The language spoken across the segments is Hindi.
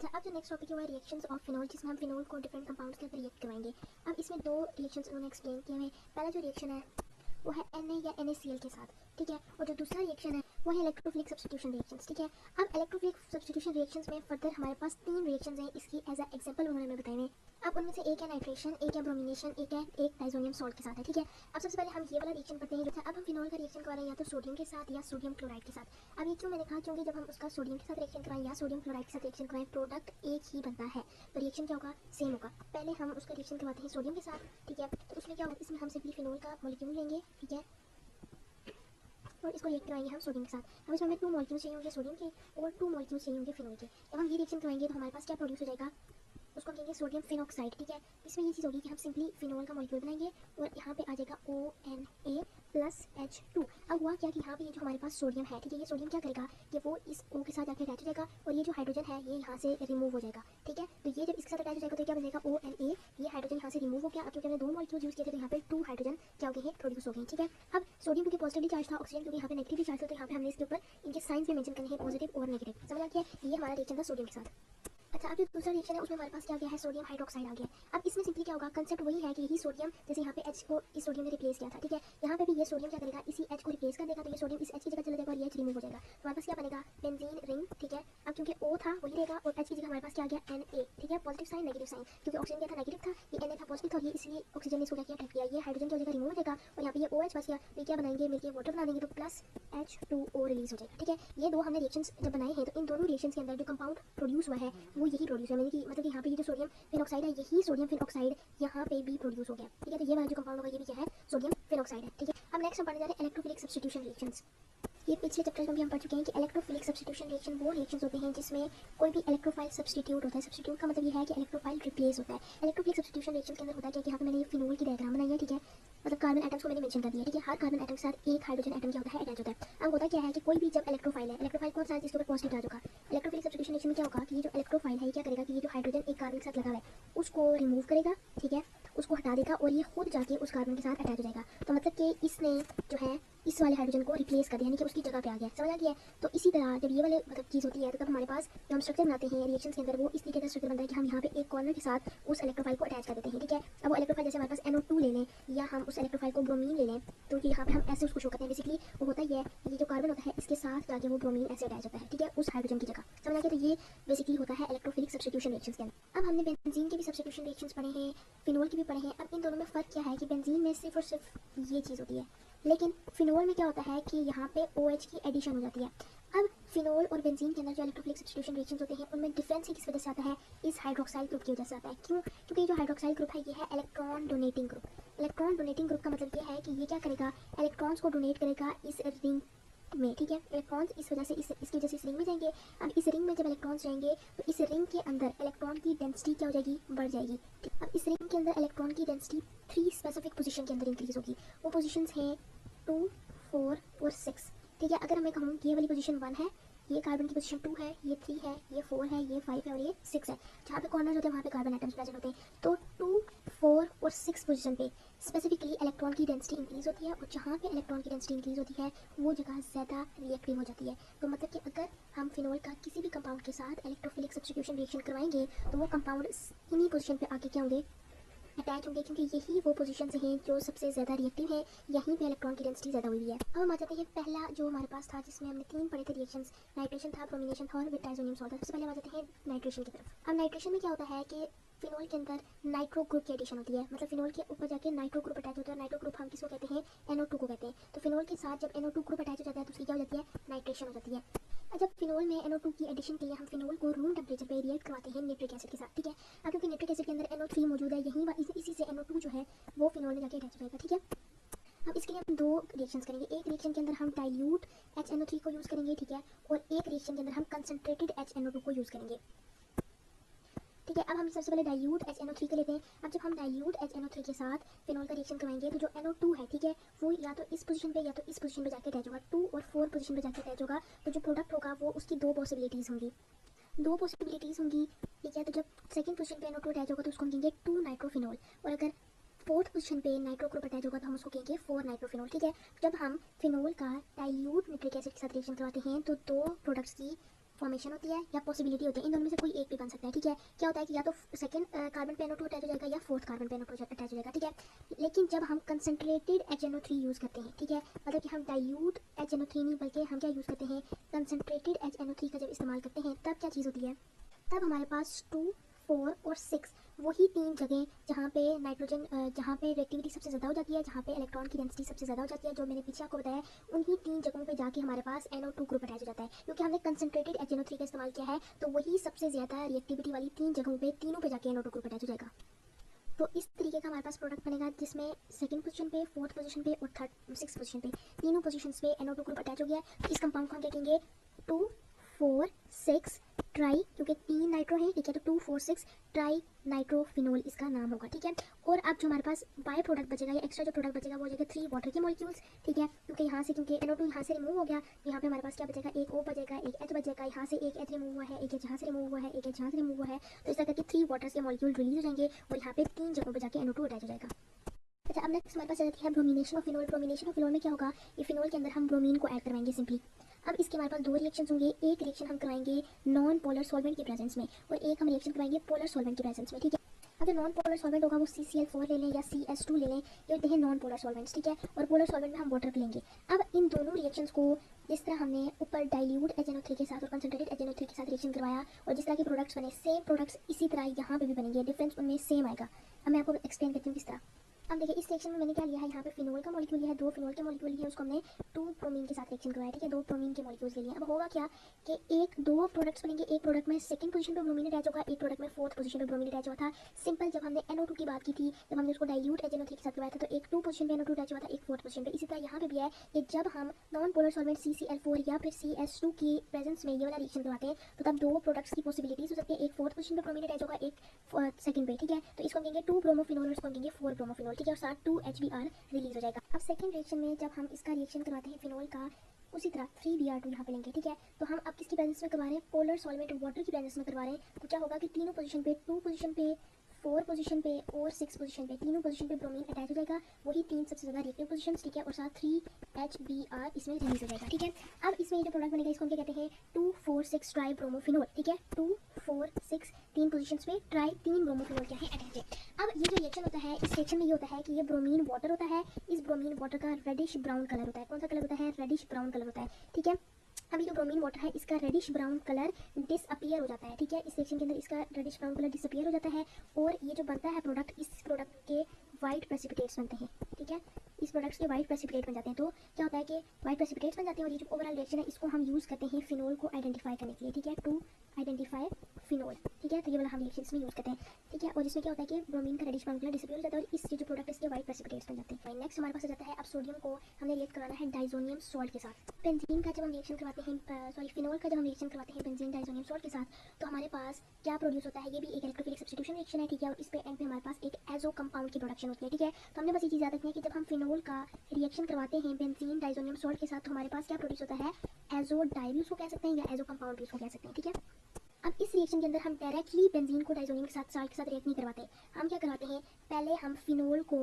अच्छा, अब जो नेक्स्ट टॉपिक है वो है रिएक्शंस ऑफ फिनोल, जिसमें हम फिनोल को डिफरेंट कंपाउंड्स के साथ रिएक्ट करवाएंगे। अब इसमें दो रिएक्शंस उन्होंने एक्सप्लेन किए हैं। पहला जो रिएक्शन है वो है Na या NaCl के साथ, ठीक है, और जो दूसरा रिएक्शन है वो है इलेक्ट्रोफिलिक सब्स्टिट्यूशन रिएक्शंस, ठीक है। अब इलेक्ट्रोफिलिक सब्स्टिट्यूशन रिएक्शंस में फर्दर हमारे पास तीन रिएक्शंस हैं, इसकी एज अ एग्जांपल उन्होंने हमें बताए हैं। अब उनमें से एक है नाइट्रेशन, एक है ब्रोमिनेशन, एक डाइजोनियम सॉल्ट के साथ है, ठीक है। अब सबसे पहले हम ये वाला रिएक्शन पढ़ते हैं। अब हम फिनोल का रिएक्शन करवा रहे हैं या तो सोडियम के साथ या सोडियम क्लोराइड के साथ। अब ये क्यों मैंने कहा, क्योंकि जब हम उसका सोडियम के साथ रिएक्शन कराएं या सोडियम क्लोराइड के साथ रिएक्शन कराएं, प्रोडक्ट एक ही बनता है, तो रिएक्शन क्या होगा, सेम होगा। पहले हम उसका रिएक्शन करवाते हैं सोडियम के साथ, ठीक है। तो उसमें क्या होगा, इसमें हम सिंपली फिनोल का मॉलिक्यूल लेंगे, ठीक है, और इसको रिएक्ट कराएंगे हम सोडियम के साथ। अब इसमें हमें 2 मॉलिक्यूल्स चाहिए होंगे सोडियम के और 2 मॉलिक्यूल्स चाहिए होंगे फिनोल के। जब हम ये रिएक्शन कराएंगे तो हमारे पास क्या प्रोड्यूस हो जाएगा, उसको कहेंगे सोडियम फिनॉक्साइड, ठीक है। इसमें ये चीज़ होगी कि हम सिंपली फिनोल का मॉलिक्यूल बनाएंगे और यहाँ पे आ जाएगा ONa प्लस H2। अब हुआ क्या कि यहाँ पे ये जो हमारे पास सोडियम है, ठीक है, ये सोडियम क्या करेगा कि वो इस O के साथ जाके अटैच हो जाएगा और ये जो हाइड्रोजन है ये यहाँ से रिमूव हो जाएगा, ठीक है। तो ये जब इसके साथ अटैच हो जाएगा तो क्या बनेगा ONa, ये हाइड्रोजन यहाँ से रिमूव हो गया। अब क्योंकि हमने 2 मॉलिक्यूल यूज़ किए थे तो यहाँ पे 2 हाइड्रोजन क्या हो गए हैं, प्रोड्यूस हो गए, ठीक है। अब सोडियम क्योंकि पॉजिटिवली चार्ज था, ऑक्सीजन क्योंकि यहाँ पे नेगेटिवली चार्ज था, तो यहाँ पे हमने इसके ऊपर इनके साइंस भी मेंशन करने हैं, पॉजिटिव और नेगेटिव। समझ आ गया, ये हमारा रिएक्शन था सोडियम के साथ। अच्छा, अब जो दूसरा रिएक्शन है उसमें हमारे पास क्या गया है, सोडियम हाइड्रोक्साइड आ गया। अब इसमें सिंपली क्या होगा, कंसेप्ट वही है कि यही सोडियम, जैसे यहाँ पे H को इस सोडियम ने रिप्लेस किया था, ठीक है, यहाँ पे भी ये सोडियम क्या करेगा, इसी H को रिप्लेस कर देगा, तो ये सोडियम इस H की जगह चला जाएगा और ये H रिमूव हो जाएगा। तो हमारे पास क्या बनेगा, बेंजीन रिंग, ठीक है। अब क्योंकि O था वही रहेगा और H की जगह हमारे पास क्या आ गया, Na, ठीक है, पॉजिटिव साइन नेगेटिव साइन, क्योंकि ऑक्सीजन क्या था, नेगेटिव था, ये Na था पॉजिटिव था, और ये इसलिए ऑक्सीजन ने इसको क्या किया, अटैक किया, ये हाइड्रोजन की जगह रिमूव हो जाएगा और यहाँ पे ये OH बच गया। तो क्या बनाएंगे, मिलकर वाटर बना देंगे, तो प्लस H2O रिलीज हो जाएगा, ठीक है। ये दो हमने रिएक्शंस जब बनाए हैं तो इन दोनों रिएक्शंस के अंदर जो कंपाउंड प्रोड्यूस हुआ है वो यही प्रोड्यूस हुआ है, मतलब कि यहाँ पे ये जो सोडियम फिनॉक्साइड है यही सोडियम फिनॉक्साइड यहाँ पे भी प्रोड्यूस हो गया, ठीक है। तो ये वाला जो कंपाउंड होगा ये भी क्या है, सोडियम फिनॉक्साइड है, ठीक है। अब नेक्स्ट हम पढ़ने जा रहे हैं इलेक्ट्रोफिलिक सब्स्टिट्यूशन रिएक्शंस। ये पिछले चैप्टर में भी हम पढ़ चुके हैं कि इलेक्ट्रोफिलिक सब्स्टिट्यूशन रिएक्शन वो रिएक्शंस होते हैं जिसमें कोई भी इलेक्ट्रोफाइल सब्स्टिट्यूट होता है। सब्स्टिट्यूट का मतलब ये है कि इलेक्ट्रोफाइल रिप्लेस होता है। इलेक्ट्रोफिलिक सब्स्टिट्यूशन रिएक्शन के अंदर होता है क्या कि यहाँ पे मैंने ये फिनोल की डायग्राम बनाई है, ठीक है, मतलब कार्बन एटम्स को मैंने मेंशन कर दिया, ठीक है। हर कार्बन एटम के साथ एक हाइड्रोजन एटम क्या होता है, अटैच होता है। अब होता क्या है कि कोई भी जब इलेक्ट्रोफाइल है, इलेक्ट्रोफाइल कौन सा है जिसके ऊपर पॉजिटिव चार्ज होगा, इलेक्ट्रोफिलिक सब्स्टिट्यूशन रिएक्शन में क्या होगा कि ये जो इलेक्ट्रोफाइल है ये क्या करेगा कि ये जो हाइड्रोजन एक कार्बन के साथ लगा हुआ है उसको रिमूव करेगा, ठीक है, उसको हटा देगा और ये खुद जाके उस कार्बन के साथ अटैच हो जाएगा। तो मतलब कि इसने जो है इस वाले हाइड्रोजन को रिप्लेस कर दिया, यानी कि उसकी जगह पे आ गया। समझ आ गया। तो इसी तरह जब ये वाले मतलब चीज़ होती है तो तब हमारे पास जो हम स्ट्रक्चर बनाते हैं रिएक्शंस के अंदर वो इस तरीके का स्ट्रक्चर बनता है कि हम यहाँ पे एक कॉर्नर के साथ उस इलेक्ट्रोफाइल को अटैच कर देते हैं, ठीक है। अब वो इलेक्ट्रोफाइल जैसे हमारे पास NO2 ले लें या हम उस इलेक्ट्रोफाइल को ब्रोमीन ले लें, तो यहाँ पे हम ऐसे उसको शो करते हैं। बेसिकली वो होता ही है, ये जो कार्बन होता है इसके साथ जाके वो ब्रोमीन ऐसे अटैच होता है, ठीक है, उस हाइड्रोजन की जगह। समझ आ गया। तो ये बेसिकली होता है इलेक्ट्रोफिलिक सब्स्टिट्यूशन रिएक्शंस के अंदर। अब हमने बेंजीन के भी सब्स्टिट्यूशन रिएक्शंस पढ़े हैं, फिनोल की भी पढ़े हैं। अब इन दोनों में फ़र्क क्या है कि बेंजीन में सिर्फ और सिर्फ ये चीज़ होती है, लेकिन फिनोल में क्या होता है कि यहाँ पे OH की एडिशन हो जाती है। अब फिनोल और बेंजीन के अंदर जो इलेक्ट्रोफिलिक सब्स्टिट्यूशन रिएक्शंस होते हैं उनमें डिफरेंस ही किस वजह से आता है, इस हाइड्रोक्साइल ग्रुप की वजह से आता है। क्यों, क्योंकि ये जो हाइड्रोक्साइल ग्रुप है ये है electron donating group. Electron donating group का मतलब ये है कि ये क्या करेगा, इलेक्ट्रॉन्स को डोनेट करेगा इस रिंग में, ठीक है। इलेक्ट्रॉन्स इस वजह से इसकी वजह से इस रिंग में जाएंगे। अब इस रिंग में जब इलेक्ट्रॉन्स जाएंगे तो इस रिंग के अंदर इलेक्ट्रॉन की डेंसिटी क्या हो जाएगी, बढ़ जाएगी। अब इस रिंग के अंदर इलेक्ट्रॉन की डेंसिटी 3 स्पेसिफिक पोजीशन के अंदर इंक्रीज होगी। वो पोजीशंस हैं 2, 4 और 6, ठीक है। अगर मैं कहूँ कि ये वाली पोजीशन 1 है, ये कार्बन की पोजीशन 2 है, ये 3 है, ये 4 है, ये 5 है और ये 6 है। जहाँ पे कॉर्नर होते हैं वहाँ पे कार्बन एटम्स प्रेजेंट होते हैं। तो 2, 4 और 6 पोजीशन पे स्पेसिफिकली इलेक्ट्रॉन की डेंसिटी इंक्रीज होती है और जहाँ पे इलेक्ट्रॉन की डेंसिटी इंक्रीज होती है वो जगह ज़्यादा रिएक्टिव हो जाती है। तो मतलब कि अगर हम फिनोल का किसी भी कंपाउंड के साथ इलेक्ट्रोफिलिक सब्स्टिट्यूशन रिएक्शन करवाएंगे तो वो कंपाउंड इन्हीं पोजीशन पे आके क्या होंगे, अटैच होंगे, क्योंकि यही वो पोजीशंस हैं जो सबसे ज़्यादा रिएक्टिव है, यहीं पे इलेक्ट्रॉन की डेंसिटी ज़्यादा हुई है। अब हम आ जाते हैं पहला जो हमारे पास था जिसमें हमने 3 पढ़े थे रिएक्शंस, नाइट्रेशन था, ब्रोमिनेशन था और विद डाइजोनियम सॉल्ट था। सबसे पहले हम आ जाते हैं नाइट्रेशन की तरफ। अब नाइट्रेशन में क्या होता है कि फिनोल के अंदर नाइट्रो ग्रुप की एडिशन होती है, मतलब फिनोल के ऊपर जाके नाइट्रो ग्रुप अटैच होता है। नाइट्रो ग्रुप हम किसको कहते हैं, NO2 को कहते हैं। तो फिनोल के साथ जब NO2 ग्रुप अटैच हो जाता है तो उसकी क्या हो जाती है, नाइट्रेशन हो जाती है। जब फिनोल में NO2 की एडिशन के लिए हम फिनोल को रूम टेम्परेचर पे रिएक्ट करवाते हैं नाइट्रिक एसिड के साथ, ठीक है। अब क्योंकि नाइट्रिक एसिड के अंदर NO3 मौजूद है, इसी से NO2 जो है वो फिनोल में जाके अटैच हो जाएगा, ठीक है। अब इसके लिए हम 2 रिएक्शंस करेंगे। एक रिएक्शन के अंदर हम डाइल्यूट HNO3 को यूज़ करेंगे, ठीक है, और एक रिएक्शन के अंदर हम कंसनट्रेटेड HNO2 को यूज़ करेंगे, ठीक है। अब हम सबसे पहले डाइल्यूट HNO3 के लेते हैं। अब जब हम डाइल्यूट HNO3 के साथ फिनोल का रिएक्शन करवाएंगे तो जो NO2 है, ठीक है, वो या तो इस पोजीशन पे या तो इस पोजीशन पे जाके अटैच होगा। 2 और 4 पोजीशन पे जाके अटैच होगा। तो जो प्रोडक्ट होगा वो उसकी 2 पॉसिबिलिटीज़ होंगी, ठीक है। तो जब सेकंड पोजीशन पे NO2 अटैच होगा तो उसको हम कहेंगे 2 नाइट्रोफिनोल, और अगर फोर्थ पोजीशन पे नाइट्रो ग्रुप अटैच होगा तो हम उसको कहेंगे 4 नाइट्रोफिनोल, ठीक है। जब हम फिनोल का डाइल्यूट नाइट्रिक एसिड के साथ रिएक्शन करवाते हैं तो 2 प्रोडक्ट्स की फॉर्मेशन होती है या पॉसिबिलिटी होती है, इन दोनों में से कोई एक भी बन सकता है, ठीक है। क्या होता है कि या तो सेकंड कार्बन पे NO2 अटैच हो जाएगा या फोर्थ कार्बन पे NO2 अटैच हो जाएगा, ठीक है। लेकिन जब हम कंसनट्रेटेड HNO3 यूज़ करते हैं, ठीक है, मतलब कि हम डाइल्यूट HNO3 नहीं बल्कि हम क्या यूज़ करते हैं, कंसनट्रेटेड HNO3 का जब इस्तेमाल करते हैं तब क्या चीज़ होती है, तब हमारे पास 2, 4 और 6 वही 3 जगह जहाँ पे नाइट्रोजन जहाँ पे रिएक्टिविटी सबसे ज़्यादा हो जाती है, जहाँ पे इलेक्ट्रॉन की डेंसिटी सबसे ज़्यादा हो जाती है, जो मैंने पीछे आपको बताया, उन्हीं 3 जगहों पे जाके हमारे पास NO2 ग्रुप अटैच हो जाता है, क्योंकि हमने कंसनट्रेटेड HNO3 का इस्तेमाल किया है। तो वही सबसे ज़्यादा रिएक्टिविटी वाली 3 जगहों पे तीनों पे जाके NO2 ग्रुप अटैच हो जाएगा। तो इस तरीके का हमारे पास प्रोडक्ट बनेगा जिसमें सेकंड पोजीशन पे, फोर्थ पोजीशन पे और थर्ड 6 पोजीशन पे तीनों पोजीशंस पे NO2 ग्रुप अटैच हो गया है। तो इस कंपाउंड को हम क्या कहेंगे, 2, 4, 6 ट्राई, क्योंकि 3 नाइट्रो है, ठीक है, तो 2, 4, 6 ट्राई नाइट्रोफिनोल इसका नाम होगा, ठीक है। और अब जो हमारे पास बाय प्रोडक्ट बचेगा या एक्स्ट्रा जो प्रोडक्ट बचेगा वो हो जाएगा 3 वाटर के मॉलिक्यूल्स, ठीक है, क्योंकि यहाँ से क्योंकि NO2 यहाँ से रिमूव हो गया, यहाँ पे हमारे पास क्या बचेगा, एक O बचेगा, एक H बचेगा, यहाँ से एक H रिमूव हुआ है, एक H यहाँ से रिमूव हुआ है, एक H यहाँ से रिमूव हुआ है। तो इस तरह करके 3 वाटर्स के मॉलिक्यूल रिलीज हो जाएंगे और यहाँ पे 3 जगहों पर जाके NO2 अटैच हो जाएगा। अच्छा, अब नेक्स्ट हमारे पास आ जाती है bromination of phenol. Bromination of phenol में क्या होगा, ये फिनोल के अंदर हम ब्रोमीन को ऐड करवाएंगे सिंपली। अब इसके हमारे पास 2 रिएक्शंस होंगे, एक रिएक्शन हम करवाएंगे नॉन पोलर सॉल्वेंट के प्रेजेंस में और एक हम रिएक्शन करवाएंगे पोलर सॉल्वेंट के प्रेजेंस में, ठीक है। अब जो नॉन पोलर सॉल्वेंट होगा वो CCl4 ले लें या CS2 ले लें, ये होते हैं नॉन पोलर सॉल्वेंट्स, ठीक है। और पोलर सॉल्वेंट में हम वाटर लेंगे। अब इन दोनों रिएक्शंस को जिस तरह हमने ऊपर डाइल्यूट HNO3 के साथ और कंसनट्रेटेड HNO3 के साथ रिएक्शन करवाया और जिस तरह के प्रोडक्ट्स बने, सेम प्रोडक्ट्स इसी तरह यहाँ पे भी बनेंगे, डिफरेंस उनमें सेम आएगा। अब मैं आपको एक्सप्लेन करती हूँ किस तरह। अब देखिए इस रिएक्शन में मैंने क्या लिया है, यहाँ पे फिनोल का मॉलिक्यूल लिया है, 2 फिनोल के मॉलिक्यूल लिए, उसको हमने 2 ब्रोमीन के साथ रिएक्शन करवाया, ठीक है, 2 ब्रोमीन के मॉलिक्यूल्स ले लिए। अब होगा क्या कि दो प्रोडक्ट्स बनेंगे, एक प्रोडक्ट में सेकंड पोजीशन पे ब्रोमीन अटैच होगा, एक प्रोडक्ट में फोर्थ पोजीशन पे ब्रोमीन अटैच हुआ था। सिंपल, जब हमने NO2 की बात की थी, जब हमने उसको डाइल्यूट HNO3 के साथ करवाया था, तो एक 2 पोजीशन पे NO2 अटैच हुआ था, एक फोर्थ पोजीशन पे। इसी तरह यहाँ पे भी है कि जब हम नॉन पोलर सॉल्वेंट CCl4 या फिर CS2 की प्रेजेंस में ये वाला रिएक्शन करवाते हैं तो तब 2 प्रोडक्ट्स की पॉसिबिलिटीज हो सकती है, एक फोर्थ पोजीशन पे ब्रोमीन अटैच होगा, एक सेकंड पे, ठीक है। तो इसको कहेंगे 2 ब्रोमोफिनोल और इसको कहेंगे 4 ब्रोमोफिनोल, ठीक है, और साथ 2 HBr रिलीज हो जाएगा। अब सेकंड रिएक्शन में जब हम इसका रिएक्शन करवाते हैं फिनोल का, उसी तरह 3Br2 यहाँ पे लेंगे, ठीक है। तो हम अब किसकी प्रेजेंस में करवा रहे हैं, पोलर सॉल्वेंट वाटर की प्रेजेंस में करवा रहे हैं। तो क्या होगा कि तीनों पोजीशन पे, 2 पोजीशन पे, 4 पोजीशन पे और 6 पोजीशन पे, तीनों पोजीशन पे ब्रोमीन अटैच हो जाएगा, वही 3 सबसे ज़्यादा रिएक्टिव पोजीशंस, ठीक है, और साथ 3HBr इसमें रिलीज हो जाएगा, ठीक है। अब इसमें ये जो प्रोडक्ट बनेगा इसको हम क्या कहते हैं, 2,4,6 ट्राई ब्रोमोफिनोल, ठीक है, 2,4,6 3 पोजीशंस पे ट्राई 3 ब्रोमोफिनोल क्या है अटैच है। अब ये जो रिएक्शन होता है, इस रिएक्शन में ये होता है कि ये ब्रोमीन वाटर होता है, इस ब्रोमीन वाटर का रेडिश ब्राउन कलर होता है। कौन सा कलर होता है, रेडिश ब्राउन कलर होता है, ठीक है। अभी जो ब्रोमीन वाटर है इसका रेडिश ब्राउन कलर डिसअपियर हो जाता है, ठीक है, इस सेक्शन के अंदर इसका रेडिश ब्राउन कलर डिसअपियर हो जाता है और ये जो बनता है प्रोडक्ट, इस प्रोडक्ट के वाइट प्रेसिपिटेट्स बनते हैं, ठीक है, इस प्रोडक्ट्स के वाइट प्रेसिपिटेट बन जाते हैं। तो क्या होता है कि वाइट प्रेसिपिटेट्स बन जाते हैं और ये जो ओवरऑल रिएक्शन है इसको हम यूज़ करते हैं फिनोल को आइडेंटिफाई करने के लिए, ठीक है, टू आइडेंटिफाई फिनोल, ठीक है। तो ये वाला हम रिएक्शन इसमें यूज़ करते हैं, ठीक है। और इसमें क्या होता है कि ब्रोमीन का रेडिश ब्राउन कलर डिसअपियर हो जाता है और इस जो प्रोडक्ट है इसके वाइट प्रेसिपिटेट्स बन जाते हैं। नेक्स्ट हमारे पास आ जाता है, अब सोडियम को हमने रिएक्ट करवाना है डाइजोनियम सॉल्ट के साथ। बेंजीन का जब हम रिएक्शन करवाते हैं, फिनोल का जब हम रिएक्शन करवाते हैं बेंजीन डाइजोनियम सॉल्ट के साथ, तो हमारे पास क्या प्रोड्यूस होता है, ये भी एक इलेक्ट्रोफिलिक सब्स्टिट्यूशन रिएक्शन है, ठीक है। और इस पे एंड पे हमारे पास एक एजो कंपाउंड की प्रोडक्शन होती है, ठीक है। तो हमने बस ये चीज़ याद रखनी है कि जब हम फिनोल का रिएक्शन करवाते हैं बेंजीन डाइजोनियम सॉल्ट के साथ, तो हमारे पास क्या प्रोड्यूस होता है, एजो डाई भी उसको कह सकते हैं या एजो कंपाउंड भी उसको कह सकते हैं, ठीक है। अब इस रिएक्शन के अंदर हम डायरेक्टली बेंजीन को डाइजोनियम के साथ, साल्ट के साथ रिएक्ट नहीं करवाते। हम क्या करवाते हैं, पहले हम फिनोल को,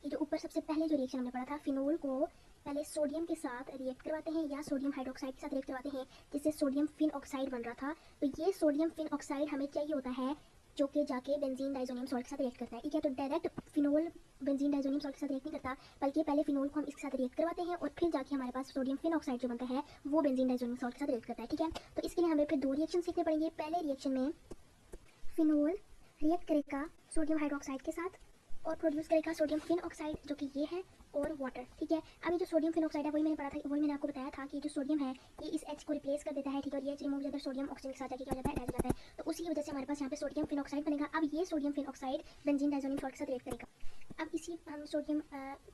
ये जो ऊपर सबसे पहले जो रिएक्शन हमने पढ़ा था, फिनोल को पहले सोडियम के साथ रिएक्ट करवाते हैं या सोडियम हाइड्रोक्साइड के साथ रिएक्ट करवाते हैं, जिससे सोडियम फिन ऑक्साइड बन रहा था। तो ये सोडियम फिन ऑक्साइड हमें चाहिए होता है जो कि जाके बेंजीन डाइजोनियम सॉल्ट के साथ रिएक्ट करता है, ठीक है। तो direct phenol benzene diazonium salt के साथ रिएक्ट नहीं करता, बल्कि पहले फिनोल को हम इसके साथ रिएक्ट करवाते हैं और फिर जाके हमारे पास सोडियम फिन ऑक्साइड जो बनता है वो बेंजीन डाइजोनियम सॉल्ट के साथ रिएक्ट करता है, ठीक है। तो इसके लिए हमें फिर 2 रिएक्शन सीखने पड़ेंगे। पहले रिएक्शन में फिनोल रिएक्ट करेगा सोडियम हाइड्रोक्साइड के साथ और प्रोड्यूस करेगा सोडियम फिन ऑक्साइड जो कि ये है और वाटर, ठीक है। अब ये जो सोडियम फिन ऑक्साइड है वही मैंने पढ़ा था, वही मैंने आपको बताया था कि जो सोडियम है ये इस H को रिप्लेस कर देता है, ठीक है, और ये रिमूव हो जाता है, सोडियम ऑक्सीजन के साथ जाके क्या हो जाता है, अटैच हो जाता है। तो उसी की वजह से हमारे पास यहाँ पे सोडियम फिन ऑक्साइड बनेगा। अब ये sodium phenoxide benzene diazonium salt के साथ रिएक्ट करेगा। अब इसी हम सोडियम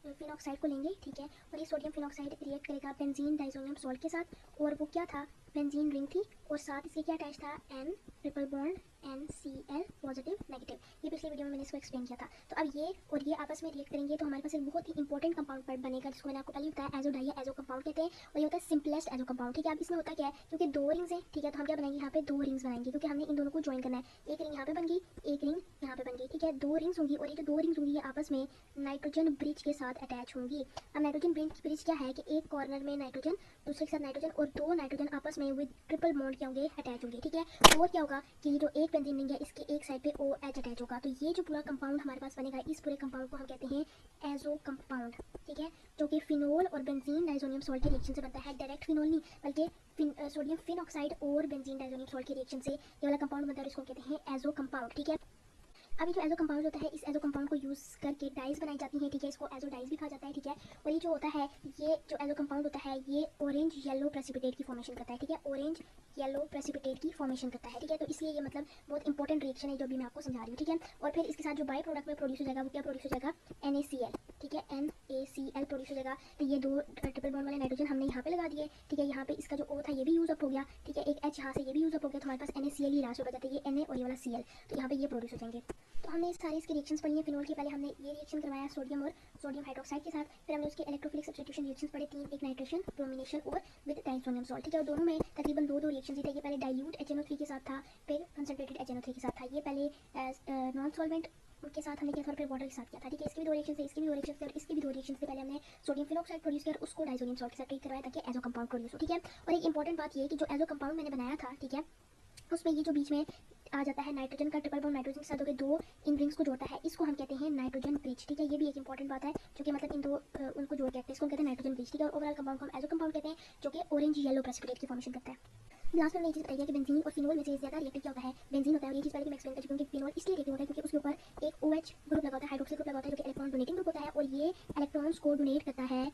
फिन ऑक्साइड को लेंगे, ठीक है, और ये सोडियम फिन ऑक्साइड रिएक्ट करेगा बेंजीन डाइजोनियम सॉल्ट के साथ, और वो क्या था, बेंजीन रिंग थी और साथ इसके क्या अटैच था, N triple bond NCl positive negative. ये पिछली वीडियो में मैंने इसको एक्सप्लेन किया था। तो अब ये और ये आपस में रिएक्ट करेंगे तो हमारे पास एक बहुत ही इंपॉर्टेंट कंपाउंड बनेगा जिसको मैंने आपको पहले बताया, एजो डाई या एजो कंपाउंड कहते हैं, और ये होता है सिंपलेस्ट एजो कंपाउंड, ठीक है। अब इसमें होता क्या है, क्योंकि 2 रिंग्स हैं, ठीक है, तो हम क्या बनाएंगे, यहाँ पे 2 रिंग्स बनाएंगे क्योंकि हमने इन दोनों को ज्वाइन करना है। एक रिंग यहाँ पे बन गई, एक रिंग यहाँ पे बन गई, ठीक है, 2 रिंग्स होंगी और ये जो 2 रिंग्स होंगी ये आपस में नाइट्रोजन ब्रिज के साथ अटैच होंगी। अब नाइट्रोजन ब्रिज क्या है कि एक कॉर्नर में नाइट्रोजन, दूसरे के साथ नाइट्रोजन और 2 नाइट्रोजन आपस में में विद ट्रिपल बॉन्ड क्या होंगे, अटैच होंगे, ठीक है। और क्या होगा कि जो एक बेंजीन रिंग है इसके एक साइड पे OH अटैच होगा, तो ये जो पूरा कंपाउंड हमारे पास बनेगा, इस पूरे कंपाउंड को हम कहते हैं एजो कंपाउंड, ठीक है, जो कि फिनोल और बेंजीन डाइजोनियम सॉल्ट के रिएक्शन से बनता है। डायरेक्ट फिनोल नहीं बल्कि सोडियम फिन ऑक्साइड और बेंजीन डाइजोनियम सॉल्ट के रिएक्शन से ये वाला कंपाउंड बनता है, इसको कहते हैं एजो कंपाउंड, ठीक है। अब ये जो एजो कंपाउंड होता है, इस एजो कंपाउंड को यूज़ करके डाइज बनाई जाती हैं, ठीक है, इसको एजो डाइज भी कहा जाता है, ठीक है। और ये जो होता है, ये जो एजो कंपाउंड होता है ये ऑरेंज येलो प्रेसिपिटेट की फॉर्मेशन करता है, ठीक है, ऑरेंज येलो प्रेसिपिटेट की फॉर्मेशन करता है, ठीक है। तो इसलिए ये मतलब बहुत इंपॉर्टेंट रिएक्शन है जो भी मैं आपको समझा रही हूँ, ठीक है। और फिर इसके साथ जो बाई प्रोडक्ट में प्रोड्यूस हो जाएगा वो क्या प्रोड्यूस हो जाएगा, NaCl, ठीक है, NaCl प्रोड्यूस हो जाएगा। तो ये दो ट्रिपल बॉन्ड वाले नाइट्रोजन हमने यहाँ पे लगा दिए, ठीक है, यहाँ पे इसका जो O था ये भी यूज अप हो गया, ठीक है, एक H यहाँ से ये भी यूज अप हो गया, तो हमारे पास NaCl ही लास्ट हो जाता है, ये Na और ये वाला Cl, तो यहाँ पे ये प्रोड्यूस हो जाएंगे। तो हमने सारे इसके रिएक्शंस पढ़ी हैं फिनोल की। पहले हमने ये रिएक्शन करवाया सोडियम और सोडियम हाइड्रोक्साइड के साथ, फिर हमने उसके इलेक्ट्रोफिलिक सब्स्टिट्यूशन रिएक्शंस पढ़े तीन, एक नाइट्रेशन, ब्रोमिनेशन और विद डाइसोनियम सॉल्ट, ठीक है। और दोनों में तकरीबन दो रिएक्शंस ही थे, ये पहले डाइल्यूट HNO3 के साथ था, फिर कंसंट्रेटेड HNO3 के साथ था, ये पहले नॉन सॉल्वेंट के साथ हमने किया था और फिर वाटर के साथ किया था, ठीक है। इसके भी दो रिएक्शन थे, इसके भी दो रिएक्शन थे और इसके भी दो रिएक्शन थे। पहले हमने सोडियम फिनॉक्साइड प्रोड्यूस किया और उसको डाइसोनियम सॉल्ट के साथ ट्रीट करवाया ताकि एजो कंपाउंड प्रोड्यूस हो, ठीक है। और एक इंपॉर्टेंट बात ये है कि जो एजो कंपाउंड मैंने बनाया था, ठीक है, उसमें ये जो बीच में आ जाता है नाइट्रोजन का ट्रिपल बॉन्ड नाइट्रोजन के साथ होकर दो इन रिंग्स को जोड़ता है, इसको हम कहते हैं नाइट्रोजन ब्रिज, ठीक है। ये भी एक इंपॉर्टेंट बात है जो कि मतलब इन दो उनको जोड़ के रखते हैं, इसको हम कहते हैं नाइट्रोजन ब्रिज, ठीक है। और ओवरऑल कंपाउंड को हम एजो कंपाउंड कहते हैं जो कि ऑरेंज येलो प्रेसिपिटेट की फॉर्मेशन करता है। लास्ट में ये चीज़ बताइए कि बेंजीन और फिनोल में से ज़्यादा रिएक्टिव क्या होता है, बेंजीन होता है। और ये चीज़ पहले मैं एक्सप्लेन कर चुकी हूँ कि फिनोल इसलिए रिएक्टिव होता है क्योंकि उसके ऊपर एक OH ग्रुप लगा होता है, हाइड्रोक्सिल ग्रुप लगा होता है जो कि इलेक्ट्रॉन डोनेटिंग ग्रुप होता है, और ये इलेक्ट्रॉन्स को डोनेट करता है